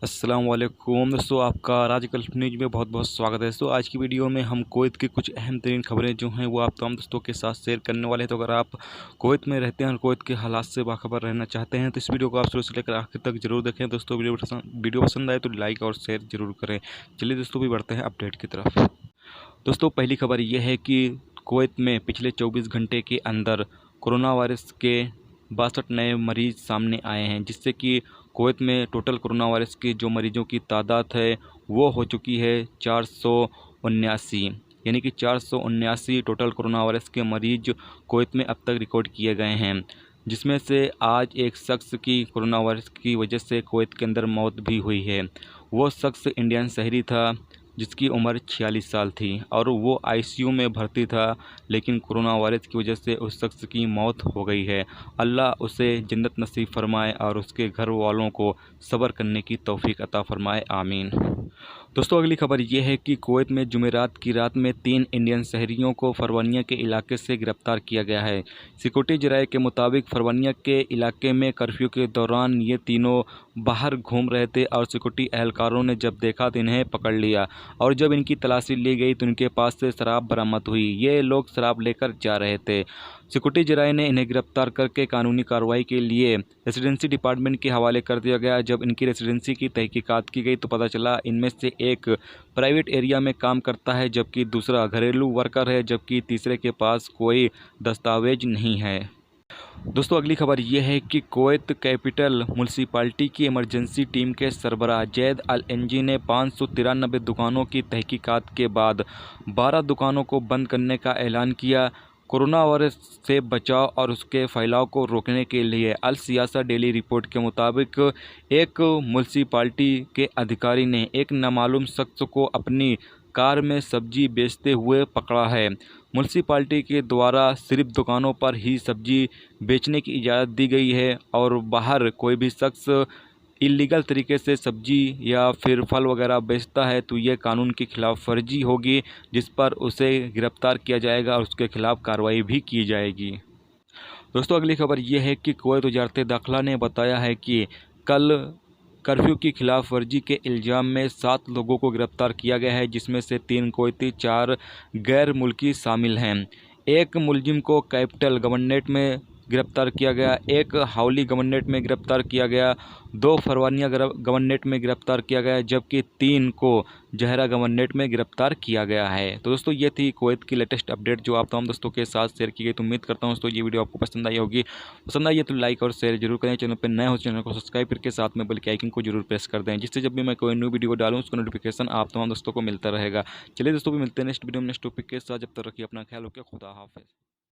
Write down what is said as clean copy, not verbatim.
अस्सलामुअलैकुम दोस्तों, आपका राज गल्फ न्यूज़ में बहुत बहुत स्वागत है। दोस्तों, आज की वीडियो में हम कुवैत की कुछ अहम तरीन खबरें जो हैं वो आप तमाम दोस्तों के साथ शेयर करने वाले हैं। तो अगर आप कुवैत में रहते हैं और कुवैत के हालात से बाखबर रहना चाहते हैं तो इस वीडियो को आप शुरू से लेकर आखिर तक जरूर देखें। दोस्तों, वीडियो पसंद आए तो लाइक और शेयर जरूर करें। चलिए दोस्तों, भी बढ़ते हैं अपडेट की तरफ। दोस्तों, पहली खबर यह है कि कुवैत में पिछले 24 घंटे के अंदर कोरोना वायरस के 62 नए मरीज सामने आए हैं, जिससे कि कुवैत में टोटल कोरोना वायरस के जो मरीजों की तादाद है वो हो चुकी है 479। यानी कि 479 टोटल कोरोना वायरस के मरीज कुवैत में अब तक रिकॉर्ड किए गए हैं, जिसमें से आज एक शख्स की कोरोना वायरस की वजह से कुवैत के अंदर मौत भी हुई है। वो शख्स इंडियन शहरी था जिसकी उम्र 46 साल थी और वो आईसीयू में भर्ती था, लेकिन कोरोना वायरस की वजह से उस शख्स की मौत हो गई है। अल्लाह उसे जन्नत नसीब फरमाए और उसके घर वालों को सब्र करने की तौफीक अता फरमाए, आमीन। दोस्तों, अगली खबर यह है कि कुवैत में जुमेरात की रात में 3 इंडियन शहरियों को फरवानिया के इलाके से गिरफ्तार किया गया है। सिक्योरिटी जराये के मुताबिक फरवानिया के इलाके में कर्फ्यू के दौरान ये तीनों बाहर घूम रहे थे और सिक्योरिटी एहलकारों ने जब देखा तो इन्हें पकड़ लिया और जब इनकी तलाशी ली गई तो इनके पास से शराब बरामद हुई। ये लोग शराब लेकर जा रहे थे। सिक्योरिटी जराये ने इन्हें गिरफ्तार करके कानूनी कार्रवाई के लिए रेसिडेंसी डिपार्टमेंट के हवाले कर दिया गया। जब इनकी रेसिडेंसी की तहकीकात की गई तो पता चला इनमें से एक प्राइवेट एरिया में काम करता है, जबकि दूसरा घरेलू वर्कर है, जबकि तीसरे के पास कोई दस्तावेज नहीं है। दोस्तों, अगली खबर यह है कि कुवैत कैपिटल म्यूनसिपालिटी की इमरजेंसी टीम के सरबराह जैद अल एनजी ने 593 दुकानों की तहकीकात के बाद 12 दुकानों को बंद करने का ऐलान किया। कोरोना वायरस से बचाव और उसके फैलाव को रोकने के लिए अल सियासा डेली रिपोर्ट के मुताबिक एक म्यूनसिपालिटी के अधिकारी ने एक नामालूम शख्स को अपनी कार में सब्जी बेचते हुए पकड़ा है। म्यूनसिपालिटी के द्वारा सिर्फ दुकानों पर ही सब्जी बेचने की इजाज़त दी गई है और बाहर कोई भी शख्स इलीगल तरीके से सब्जी या फिर फल वगैरह बेचता है तो ये कानून की खिलाफ वर्जी होगी, जिस पर उसे गिरफ्तार किया जाएगा और उसके खिलाफ कार्रवाई भी की जाएगी। दोस्तों, अगली खबर यह है कि कुवैत वज़ारत दाखिला ने बताया है कि कल कर्फ्यू की खिलाफ वर्जी के इल्ज़ाम में 7 लोगों को गिरफ्तार किया गया है, जिसमें से 3 कुवैती 4 गैर मुल्की शामिल हैं। एक मुलजिम को कैपिटल गवर्नरेट में गिरफ्तार किया गया, एक हाउली गवर्नरेट में गिरफ्तार किया गया, 2 फरवानिया गवर्नरेट में गिरफ्तार किया गया, जबकि 3 को जहरा गवर्नरेट में गिरफ्तार किया गया है। तो दोस्तों, ये थी कुवैत की लेटेस्ट अपडेट जो आप तमाम दोस्तों के साथ शेयर की गई। तो उम्मीद करता हूँ दोस्तों ये वीडियो आपको पसंद आई होगी। पसंद आई है तो लाइक और शेयर जरूर करें। चैनल पर नए हो चैनल को सब्सक्राइब करके साथ में बेल के आइकन को जरूर प्रेस कर दें, जिससे जब भी मैं कोई न्यू वीडियो डालूँ उसका नोटिफिकेशन आप तमाम दोस्तों को मिलता रहेगा। चलिए दोस्तों, भी मिलते हैं नेक्स्ट वीडियो में नेक्स्ट टॉपिक के साथ। जब तक रखिए अपना ख्याल, रखिए, खुदा हाफिज़।